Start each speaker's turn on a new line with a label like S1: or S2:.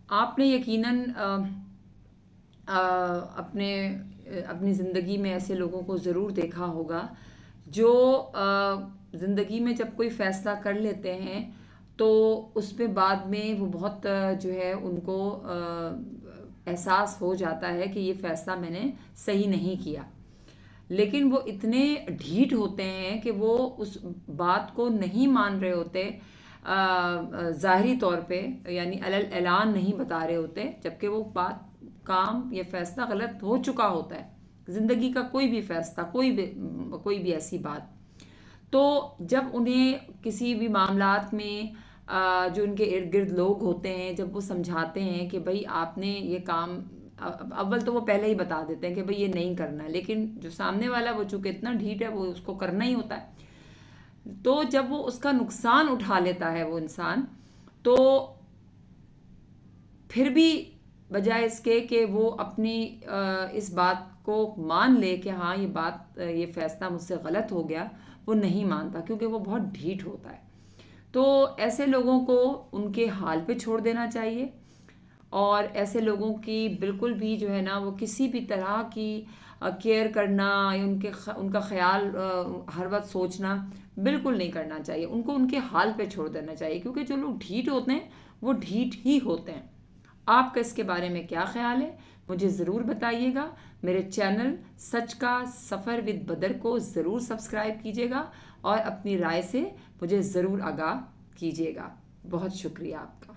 S1: آپ نے یقیناً اپنی زندگی میں ایسے لوگوں کو ضرور دیکھا ہوگا جو زندگی میں جب کوئی فیصلہ کر لیتے ہیں تو اس میں بعد میں وہ بہت جو ہے ان کو احساس ہو جاتا ہے کہ یہ فیصلہ میں نے صحیح نہیں کیا، لیکن وہ اتنے ڈھیٹ ہوتے ہیں کہ وہ اس بات کو نہیں مان رہے ہوتے، ظاہری طور پہ یعنی علل اعلان نہیں بتا رہے ہوتے، جبکہ وہ بات کام یا فیصلہ غلط ہو چکا ہوتا ہے، زندگی کا کوئی بھی فیصلہ، کوئی بھی ایسی بات۔ تو جب انہیں کسی بھی معاملات میں جو ان کے ارد گرد لوگ ہوتے ہیں جب وہ سمجھاتے ہیں کہ بھائی آپ نے یہ کام، اول تو وہ پہلے ہی بتا دیتے ہیں کہ بھائی یہ نہیں کرنا ہے، لیکن جو سامنے والا وہ چونکہ اتنا ڈھیٹ ہے وہ اس کو کرنا ہی ہوتا ہے، تو جب وہ اس کا نقصان اٹھا لیتا ہے وہ انسان، تو پھر بھی بجائے اس کے کہ وہ اپنی اس بات کو مان لے کہ ہاں یہ فیصلہ مجھ سے غلط ہو گیا، وہ نہیں مانتا کیونکہ وہ بہت ڈھیٹ ہوتا ہے۔ تو ایسے لوگوں کو ان کے حال پہ چھوڑ دینا چاہیے، اور ایسے لوگوں کی بالکل بھی جو ہے نا وہ کسی بھی طرح کی کیئر کرنا یا ان کا خیال ہر وقت سوچنا بالکل نہیں کرنا چاہیے، ان کو ان کے حال پہ چھوڑ دینا چاہیے، کیونکہ جو لوگ ڈھیٹ ہوتے ہیں وہ ڈھیٹ ہی ہوتے ہیں۔ آپ کا اس کے بارے میں کیا خیال ہے؟ مجھے ضرور بتائیے گا۔ میرے چینل سچ کا سفر ود بدر کو ضرور سبسکرائب کیجیے گا، اور اپنی رائے سے مجھے ضرور آگاہ کیجیے گا۔ بہت شکریہ آپ کا۔